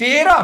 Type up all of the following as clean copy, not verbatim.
13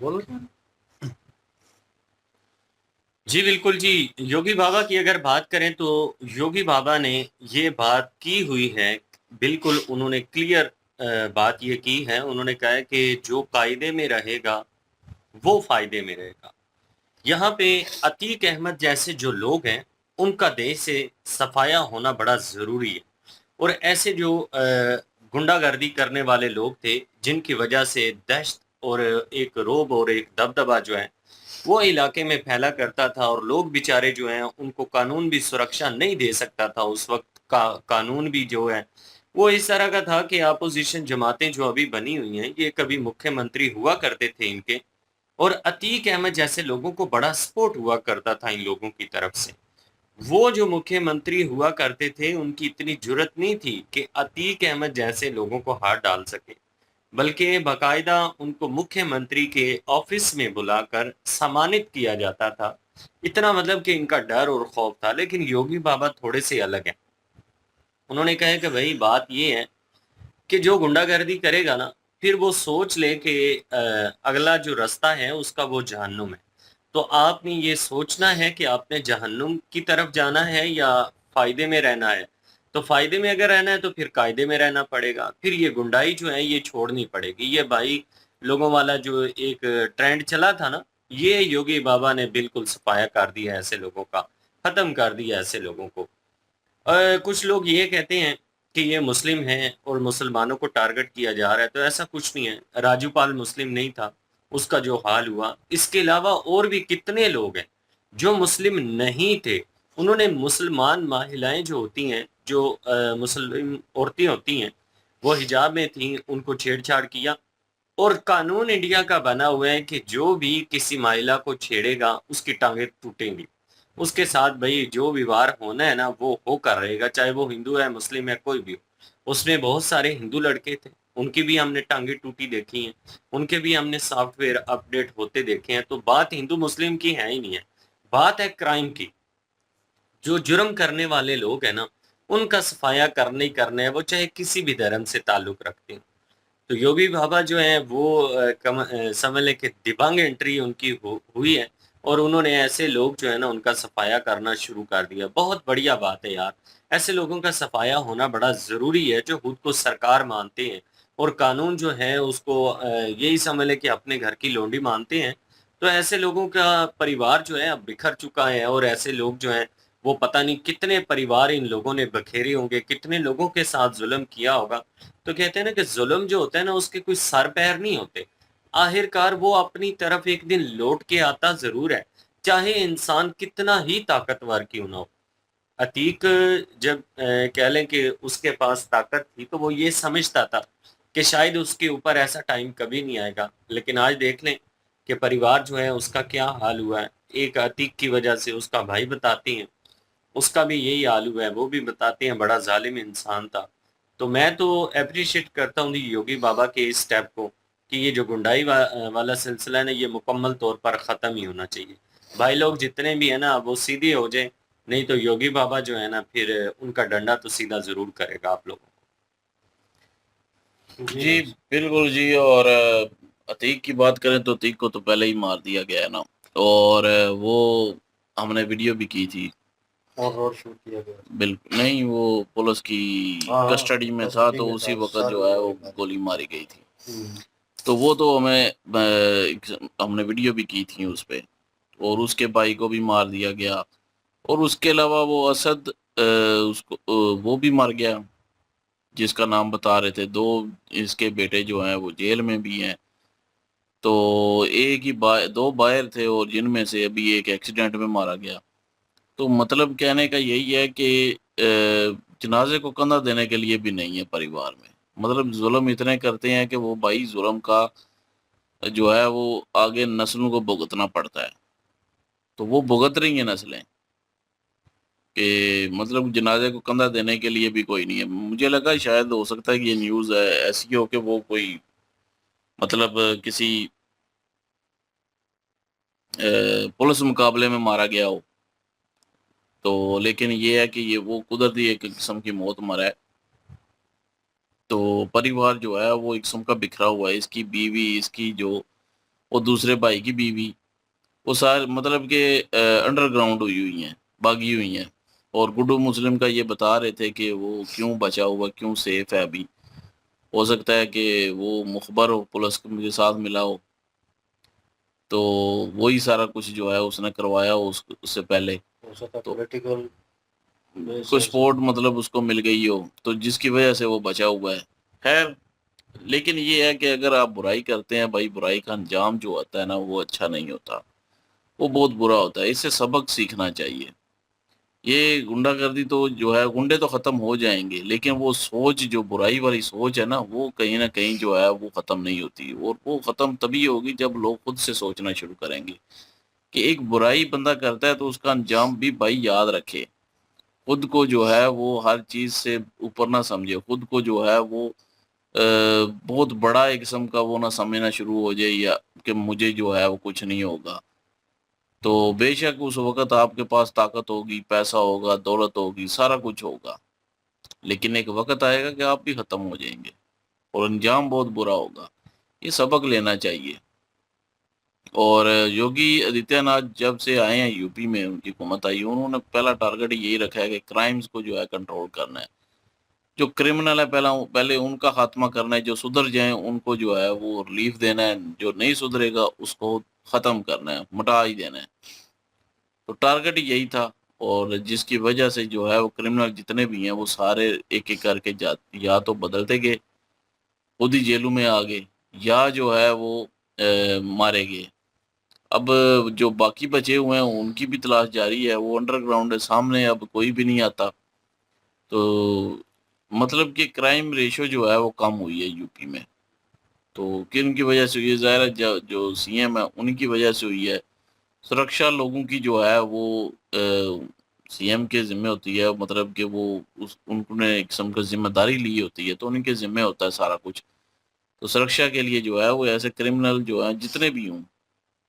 بولو جی بالکل جی. یوگی بابا کی اگر بات کریں تو یوگی بابا نے یہ بات کی ہوئی ہے. بالکل انہوں نے کلیئر بات یہ کی ہے. انہوں نے کہا ہے کہ جو قاعدے میں رہے گا وہ فائدے میں رہے گا. یہاں پہ عتیق احمد جیسے جو لوگ ہیں ان کا دیش سے صفایا ہونا بڑا ضروری ہے. اور ایسے جو گنڈا گردی کرنے والے لوگ تھے جن کی وجہ سے دہشت اور ایک روب اور ایک دبدبہ جو ہے وہ علاقے میں پھیلا کرتا تھا، اور لوگ بیچارے جو ہیں ان کو قانون بھی سرکشا نہیں دے سکتا تھا. اس وقت کا قانون بھی جو ہے وہ اس طرح کا تھا کہ اپوزیشن جماعتیں جو ابھی بنی ہوئی ہیں یہ کبھی مکھیہ منتری ہوا کرتے تھے ان کے، اور عتیق احمد جیسے لوگوں کو بڑا سپورٹ ہوا کرتا تھا ان لوگوں کی طرف سے. وہ جو مکھیہ منتری ہوا کرتے تھے ان کی اتنی جرت نہیں تھی کہ عتیق احمد جیسے لوگوں کو ہاتھ ڈال سکے، بلکہ باقاعدہ ان کو مکھیہ منتری کے آفس میں بلا کر سمانت کیا جاتا تھا. اتنا مطلب کہ ان کا ڈر اور خوف تھا. لیکن یوگی بابا تھوڑے سے الگ ہیں. انہوں نے کہا کہ بھائی بات یہ ہے کہ جو گنڈا گردی کرے گا نا پھر وہ سوچ لے کہ اگلا جو راستہ ہے اس کا وہ جہنم ہے. تو آپ نے یہ سوچنا ہے کہ آپ نے جہنم کی طرف جانا ہے یا فائدے میں رہنا ہے. تو فائدے میں اگر رہنا ہے تو پھر قاعدے میں رہنا پڑے گا. پھر یہ گنڈائی جو ہے یہ چھوڑنی پڑے گی. یہ بھائی لوگوں والا جو ایک ٹرینڈ چلا تھا نا یہ یوگی بابا نے بالکل صفایا کر دیا ایسے لوگوں کا، ختم کر دیا ایسے لوگوں کو. کچھ لوگ یہ کہتے ہیں کہ یہ مسلم ہیں اور مسلمانوں کو ٹارگٹ کیا جا رہا ہے، تو ایسا کچھ نہیں ہے. راجو پال مسلم نہیں تھا، اس کا جو حال ہوا. اس کے علاوہ اور بھی کتنے لوگ ہیں جو مسلم نہیں تھے. انہوں نے مسلمان ماہلائیں جو ہوتی ہیں، جو مسلم عورتیں ہوتی ہیں وہ حجاب میں تھیں، ان کو چھیڑ چھاڑ کیا. اور قانون انڈیا کا بنا ہوا ہے کہ جو بھی کسی ماہلہ کو چھیڑے گا اس کی ٹانگیں ٹوٹیں گی. اس کے ساتھ بھائی جو ویوہار ہونا ہے نا وہ ہو کر رہے گا، چاہے وہ ہندو ہے مسلم ہے کوئی بھی ہو. اس میں بہت سارے ہندو لڑکے تھے، ان کی بھی ہم نے ٹانگیں ٹوٹی دیکھی ہیں، ان کے بھی ہم نے سافٹ ویئر اپ ڈیٹ ہوتے دیکھے ہیں. تو بات ہندو مسلم کی ہے ہی نہیں ہے، بات ہے کرائم کی. جو جرم کرنے والے لوگ ہیں نا ان کا صفایا کرنا ہی کرنا ہے، وہ چاہے کسی بھی دھرم سے تعلق رکھتے ہیں. تو یوگی بابا جو ہیں وہ سمجھ لیں کہ دبانگ انٹری ان کی ہوئی ہے، اور انہوں نے ایسے لوگ جو ہے نا ان کا صفایا کرنا شروع کر دیا. بہت بڑھیا بات ہے یار، ایسے لوگوں کا صفایا ہونا بڑا ضروری ہے جو خود کو سرکار مانتے ہیں اور قانون جو ہے اس کو یہی سمجھ لیں کہ اپنے گھر کی لونڈی مانتے ہیں. تو ایسے لوگوں کا پریوار جو ہے اب بکھر چکا ہے، اور ایسے لوگ جو ہیں وہ پتہ نہیں کتنے پریوار ان لوگوں نے بکھیرے ہوں گے، کتنے لوگوں کے ساتھ ظلم کیا ہوگا. تو کہتے ہیں نا کہ ظلم جو ہوتا ہے نا اس کے کوئی سر پیر نہیں ہوتے، آخر کار وہ اپنی طرف ایک دن لوٹ کے آتا ضرور ہے، چاہے انسان کتنا ہی طاقتور کیوں نہ ہو. عتیق جب کہہ لیں کہ اس کے پاس طاقت تھی تو وہ یہ سمجھتا تھا کہ شاید اس کے اوپر ایسا ٹائم کبھی نہیں آئے گا. لیکن آج دیکھ لیں کہ پریوار جو ہے اس کا کیا حال ہوا ہے. ایک عتیق کی وجہ سے اس کا بھائی بتاتے ہیں اس کا بھی یہی حال ہوا ہے، وہ بھی بتاتے ہیں بڑا ظالم انسان تھا. تو میں تو اپریشیٹ کرتا ہوں یوگی بابا کے اس سٹیپ کو کہ یہ جو گنڈائی والا سلسلہ ہے نا یہ مکمل طور پر ختم ہی ہونا چاہیے. بھائی لوگ جتنے بھی ہیں نا وہ سیدھے ہو جائیں، نہیں تو یوگی بابا جو ہے نا پھر ان کا ڈنڈا تو سیدھا ضرور کرے گا آپ لوگوں کو. جی بالکل جی. اور عتیق کی بات کریں تو عتیق کو تو پہلے ہی مار دیا گیا ہے نا، اور وہ ہم نے ویڈیو بھی کی تھی. اور روڈ شوٹ کیا گیا بالکل نہیں، وہ پولیس کی کسٹڈی میں تھا تو اسی وقت جو ہے وہ گولی ماری گئی تھی. تو وہ تو ہم نے ویڈیو بھی کی تھی اس پہ، اور اس کے بھائی کو بھی مار دیا گیا. اور اس کے علاوہ وہ اسد اس کو وہ بھی مر گیا جس کا نام بتا رہے تھے. دو اس کے بیٹے جو ہیں وہ جیل میں بھی ہیں. تو ایک ہی دو باہر تھے اور جن میں سے ابھی ایک ایکسیڈنٹ میں مارا گیا. تو مطلب کہنے کا یہی ہے کہ جنازے کو کندھا دینے کے لیے بھی نہیں ہے پریوار میں. مطلب ظلم اتنے کرتے ہیں کہ وہ بھائی ظلم کا جو ہے وہ آگے نسلوں کو بھگتنا پڑتا ہے. تو وہ بھگت رہی ہیں نسلیں کہ مطلب جنازے کو کندھا دینے کے لیے بھی کوئی نہیں ہے. مجھے لگا شاید ہو سکتا ہے کہ یہ نیوز ایسی ہو کہ وہ کوئی مطلب کسی پولیس مقابلے میں مارا گیا ہو. تو لیکن یہ ہے کہ یہ وہ قدرتی ایک قسم کی موت مرا ہے. تو پریوار جو ہے وہ ایک قسم کا بکھرا ہوا ہے. اس کی بیوی، اس کی جو اور دوسرے بھائی کی بیوی، وہ سارے مطلب کہ انڈر گراؤنڈ ہوئی ہیں، باغی ہوئی ہیں. اور گڈو مسلم کا یہ بتا رہے تھے کہ وہ کیوں بچا ہوا، کیوں سیف ہے ابھی. ہو سکتا ہے کہ وہ مخبر ہو، پولیس کے ساتھ ملا ہو، تو وہی سارا کچھ جو ہے اس نے کروایا ہو اس سے پہلے، تو پولیٹیکل کوئی سپورٹ مطلب اس کو مل گئی ہو، تو جس کی وجہ سے وہ بچا ہوا ہے. خیر، لیکن یہ ہے کہ اگر آپ برائی کرتے ہیں بھائی، برائی کا انجام جو ہوتا ہے نا وہ اچھا نہیں ہوتا، وہ بہت برا ہوتا ہے. اس سے سبق سیکھنا چاہیے. یہ گنڈا گردی تو جو ہے، گنڈے تو ختم ہو جائیں گے، لیکن وہ سوچ جو برائی والی سوچ ہے نا، وہ کہیں نہ کہیں جو ہے وہ ختم نہیں ہوتی. اور وہ ختم تبھی ہوگی جب لوگ خود سے سوچنا شروع کریں گے کہ ایک برائی بندہ کرتا ہے تو اس کا انجام بھی بھائی یاد رکھے. خود کو جو ہے وہ ہر چیز سے اوپر نہ سمجھے، خود کو جو ہے وہ بہت بڑا ایک قسم کا وہ نہ سمجھنا شروع ہو جائے، یا کہ مجھے جو ہے وہ کچھ نہیں ہوگا. تو بے شک اس وقت آپ کے پاس طاقت ہوگی، پیسہ ہوگا، دولت ہوگی، سارا کچھ ہوگا، لیکن ایک وقت آئے گا کہ آپ بھی ختم ہو جائیں گے اور انجام بہت برا ہوگا. یہ سبق لینا چاہیے. اور یوگی آدتیہ ناتھ جب سے آئے ہیں یو پی میں، ان کی حکومت آئی، انہوں نے پہلا ٹارگٹ یہی رکھا ہے کہ کرائمز کو جو ہے کنٹرول کرنا ہے. جو کرمنل ہے پہلے ان کا خاتمہ کرنا ہے، جو سدھر جائیں ان کو جو ہے وہ ریلیف دینا ہے، جو نہیں سدھرے گا اس کو ختم کرنا ہے، مٹا ہی دینا ہے. تو ٹارگٹ یہی تھا. اور جس کی وجہ سے جو ہے وہ کرمنل جتنے بھی ہیں وہ سارے ایک ایک کر کے یا تو بدلتے گئے، خود ہی جیلوں میں آ گئے، یا جو ہے وہ مارے گئے. اب جو باقی بچے ہوئے ہیں ان کی بھی تلاش جاری ہے، وہ انڈر گراؤنڈ ہے، سامنے اب کوئی بھی نہیں آتا. تو مطلب کہ کرائم ریشو جو ہے وہ کم ہوئی ہے یو پی میں. تو کن کی وجہ سے ہوئی ہے؟ ظاہر ہے جو سی ایم ہے ان کی وجہ سے ہوئی ہے. سرکشا لوگوں کی جو ہے وہ سی ایم کے ذمہ ہوتی ہے، مطلب کہ وہ ان نے ایک قسم کا ذمہ داری لی ہوتی ہے، تو ان کے ذمہ ہوتا ہے سارا کچھ. تو سرکشا کے لیے جو ہے وہ ایسے کرمنل جو ہیں جتنے بھی ہوں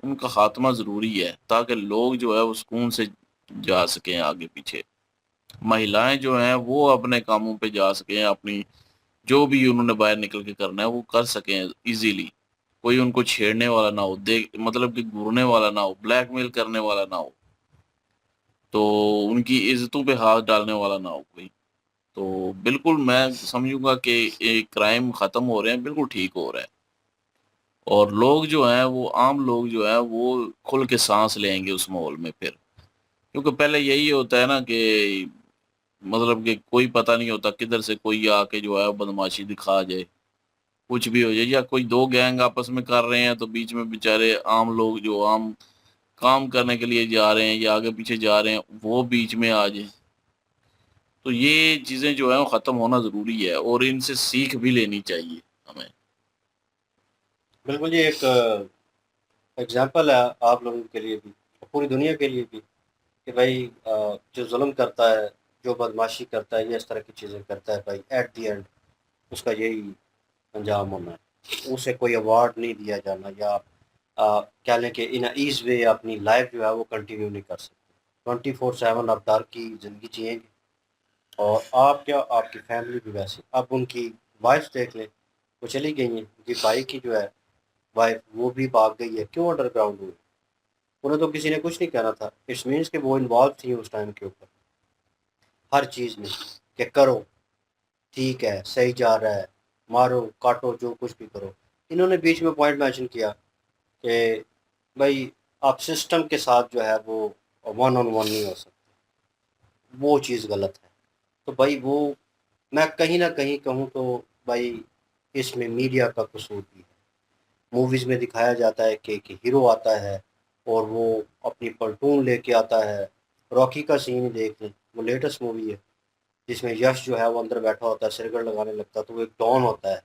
ان کا خاتمہ ضروری ہے، تاکہ لوگ جو ہے وہ سکون سے جا سکیں آگے پیچھے. مہیلائیں جو ہیں وہ اپنے کاموں پہ جا سکیں، اپنی جو بھی انہوں نے باہر نکل کے کرنا ہے وہ کر سکیں ایزیلی. کوئی ان کو چھیڑنے والا نہ ہو، مطلب کہ گھورنے والا نہ ہو، بلیک میل کرنے والا نہ ہو، تو ان کی عزتوں پہ ہاتھ ڈالنے والا نہ ہو کوئی. تو بالکل میں سمجھوں گا کہ کرائم ختم ہو رہے ہیں، بالکل ٹھیک ہو رہا ہے. اور لوگ جو ہیں وہ عام لوگ جو ہیں وہ کھل کے سانس لیں گے اس ماحول میں پھر. کیونکہ پہلے یہی ہوتا ہے نا کہ مطلب کہ کوئی پتہ نہیں ہوتا کدھر سے کوئی آ کے جو ہے بدماشی دکھا جائے، کچھ بھی ہو جائے، یا کوئی دو گینگ آپس میں کر رہے ہیں تو بیچ میں بیچارے عام لوگ جو عام کام کرنے کے لیے جا رہے ہیں یا آگے پیچھے جا رہے ہیں وہ بیچ میں آ جائیں. تو یہ چیزیں جو ہیں وہ ختم ہونا ضروری ہے، اور ان سے سیکھ بھی لینی چاہیے ہمیں. بالکل. یہ ایک اگزامپل ہے آپ لوگوں کے لیے بھی، پوری دنیا کے لیے بھی، کہ بھائی جو ظلم کرتا ہے، جو بدماشی کرتا ہے، یہ اس طرح کی چیزیں کرتا ہے، بھائی ایٹ دی اینڈ اس کا یہی انجام ہونا ہے. اسے کوئی ایوارڈ نہیں دیا جانا، یا کیا لیں کہ ان ایز وے اپنی لائف جو ہے وہ کنٹینیو نہیں کر سکتے. 24/7 آپ ڈر کی زندگی جئیں گے، اور آپ کیا، آپ کی فیملی بھی ویسے. اب ان کی وائف دیکھ لیں، وہ چلی گئی ہیں، ان کی بھائی کی جو ہے وائف وہ بھی بھاگ گئی ہے. کیوں انڈر گراؤنڈ ہوئی؟ انہیں تو کسی نے کچھ نہیں کہنا تھا. اٹس مینس کہ وہ انوالو تھی اس ٹائم کے اوپر ہر چیز میں، کہ کرو ٹھیک ہے، صحیح جا رہا ہے، مارو کاٹو جو کچھ بھی کرو. انہوں نے بیچ میں پوائنٹ مینشن کیا کہ بھائی آپ سسٹم کے ساتھ جو ہے وہ 1-on-1 نہیں ہو سکتے. وہ چیز غلط ہے. تو بھائی وہ میں کہیں نہ کہیں کہوں تو بھائی اس میں میڈیا کا قصور بھی ہے. موویز میں دکھایا جاتا ہے کہ ہیرو آتا ہے اور وہ اپنی پلٹون لے کے آتا ہے. راکی کا سین دیکھ لیں، وہ لیٹسٹ مووی ہے جس میں یش جو ہے وہ اندر بیٹھا ہوتا ہے، سرگڑ لگانے لگتا ہے، تو وہ ایک ڈان ہوتا ہے.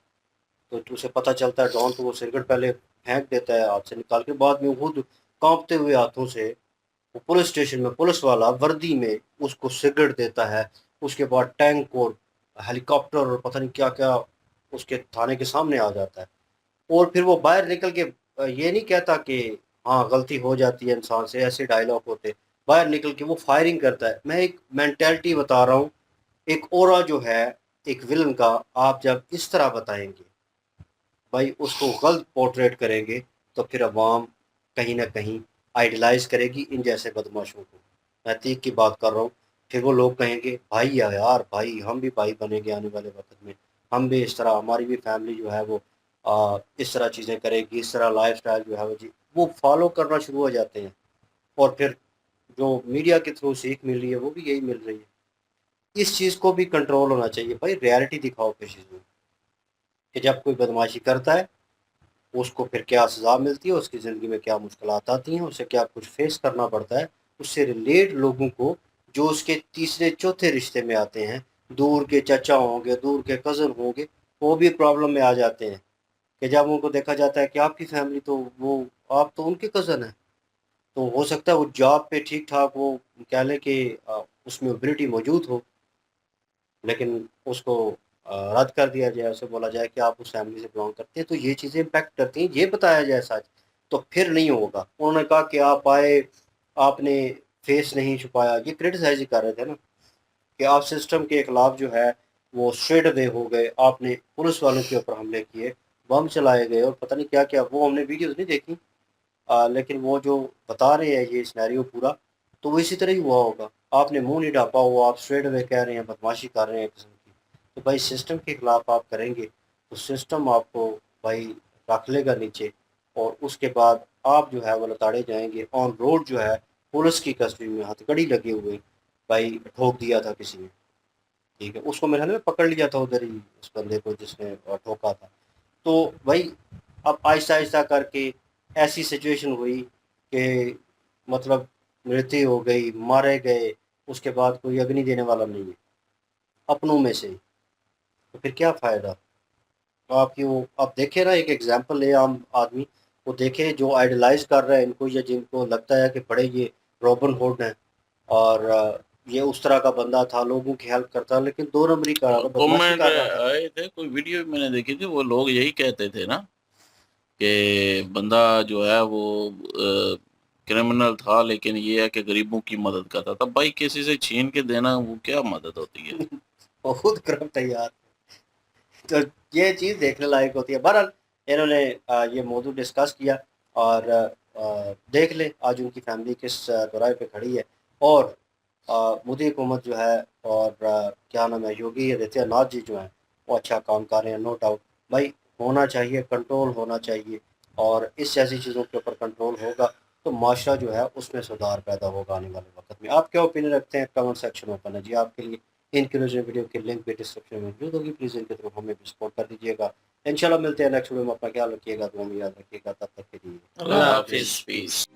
تو اسے پتہ چلتا ہے ڈان، تو وہ سرگڑ پہلے پھینک دیتا ہے ہاتھ سے نکال کے، بعد میں خود کانپتے ہوئے ہاتھوں سے وہ پولیس اسٹیشن میں پولیس والا وردی میں اس کو سگریٹ دیتا ہے. اس کے بعد ٹینک اور ہیلی کاپٹر اور پتہ نہیں کیا کیا اس کے تھانے کے سامنے آ جاتا ہے. اور پھر وہ باہر نکل کے یہ نہیں کہتا کہ ہاں غلطی ہو جاتی ہے انسان سے، ایسے ڈائلاگ ہوتے. باہر نکل کے وہ فائرنگ کرتا ہے. میں ایک مینٹیلٹی بتا رہا ہوں، ایک اورا جو ہے ایک ولن کا، آپ جب اس طرح بتائیں گے بھائی، اس کو غلط پورٹریٹ کریں گے تو پھر عوام کہیں نہ کہیں آئیڈیلائز کرے گی ان جیسے بدماشوں کو. میں حقیق کی بات کر رہا ہوں. پھر وہ لوگ کہیں گے بھائی یار بھائی ہم بھی بھائی بنیں گے آنے والے وقت میں, ہم بھی اس طرح, ہماری بھی فیملی جو ہے وہ اس طرح چیزیں کرے گی, اس طرح لائف سٹائل جو ہے وہ فالو کرنا شروع ہو جاتے ہیں. اور پھر جو میڈیا کے تھرو سیکھ مل رہی ہے وہ بھی یہی مل رہی ہے. اس چیز کو بھی کنٹرول ہونا چاہیے بھائی, ریالٹی دکھاؤ پھر چیزوں کہ جب کوئی بدماشی کرتا ہے اس کو پھر کیا سزا ملتی ہے, اس کی زندگی میں کیا مشکلات آتی ہیں, اسے کیا کچھ فیس کرنا پڑتا ہے. اس سے ریلیٹ لوگوں کو جو اس کے تیسرے چوتھے رشتے میں آتے ہیں, دور کے چچا ہوں گے, دور کے کزن ہوں گے, وہ بھی پرابلم میں آ جاتے ہیں کہ جب ان کو دیکھا جاتا ہے کہ آپ کی فیملی تو وہ آپ تو ان کے کزن ہیں, تو ہو سکتا ہے وہ جاب پہ ٹھیک ٹھاک وہ کہہ لیں کہ اس میں ابلٹی موجود ہو, لیکن اس کو رد کر دیا جائے, اسے بولا جائے کہ آپ اس فیملی سے بلانگ کرتے ہیں. تو یہ چیزیں امپیکٹ کرتی ہیں, یہ بتایا جائے سچ, تو پھر نہیں ہوگا. انہوں نے کہا کہ آپ آئے, آپ نے فیس نہیں چھپایا, یہ کرٹیسائز کر رہے تھے نا کہ آپ سسٹم کے خلاف جو ہے وہ اسٹریٹ وے ہو گئے, آپ نے پولیس والوں کے اوپر حملے کیے, بم چلائے گئے اور پتہ نہیں کیا کیا. وہ ہم نے ویڈیوز نہیں دیکھی, لیکن وہ جو بتا رہے ہیں یہ سینیریو پورا, تو وہ اسی طرح ہی ہوا ہوگا. آپ نے منہ نہیں ڈھانپا ہوا, آپ اسٹریٹ وے کہہ رہے ہیں, بدماشی کر رہے ہیں قسم کی. تو بھائی سسٹم کے خلاف آپ کریں گے تو سسٹم آپ کو بھائی رکھ لے گا نیچے, اور اس کے بعد آپ جو ہے وہ لتاڑے جائیں گے. آن روڈ جو ہے پولیس کی کسٹڈی میں ہتھ کڑی لگے ہوئے, بھائی ٹھوک دیا تھا کسی نے, ٹھیک ہے, اس کو میرے خیال میں پکڑ لیا تھا ادھر ہی اس بندے کو جس نے ٹھوکا تھا. تو بھائی اب آہستہ آہستہ کر کے ایسی سچویشن ہوئی کہ مطلب مرتیو ہو گئی, مارے گئے, اس کے بعد کوئی اگنی دینے والا نہیں ہے اپنوں میں سے, تو پھر کیا فائدہ. آپ دیکھیں نا, ایک ایگزامپل ہے عام آدمی وہ دیکھے جو آئیڈیلائز کر رہا ہے ان کو, یا جن کو لگتا ہے کہ بڑے یہ روبن ہوڈ ہیں اور یہ اس طرح کا بندہ تھا, لوگوں کی ہیلپ کرتا, لیکن 2 نمبری کا رہا تھا, بدماشی کمنٹ کر رہا تھا. آئے تھے, کوئی ویڈیو میں نے دیکھی تھی, وہ لوگ یہی کہتے تھے نا کہ بندہ جو ہے وہ کرمنل تھا لیکن یہ ہے کہ غریبوں کی مدد کرتا تھا. بھائی کسی سے چھین کے دینا وہ کیا مدد ہوتی ہے؟ وہ خود کرپٹ ہے یار. تو یہ چیز دیکھنے لائق ہوتی ہے. بہرحال انہوں نے یہ موضوع ڈسکس کیا, اور دیکھ لیں آج ان کی فیملی کس دورائے پہ کھڑی ہے. اور مودی حکومت جو ہے اور کیا نام ہے یوگی آدتیہ ناتھ جی جو ہیں وہ اچھا کام کر رہے ہیں, نو ڈاؤٹ. بھائی ہونا چاہیے, کنٹرول ہونا چاہیے, اور اس جیسی چیزوں کے اوپر کنٹرول ہوگا تو معاشرہ جو ہے اس میں سدھار پیدا ہوگا آنے والے وقت میں. آپ کیا اوپینین رکھتے ہیں؟ کمنٹ سیکشن اوپن ہے جی آپ کے لیے. انکلوژن ویڈیو کی لنک بھی ڈسکرپشن میں موجود ہوگی, پلیز ان کے تھرو ہمیں بھی سپورٹ کر دیجیے گا. انشاءاللہ ملتے ہیں نیکسٹ ویڈیو میں. اپنا خیال رکھیے گا, دعا میں یاد رکھیے گا. تب تک کے لیے اللہ حافظ. پیس.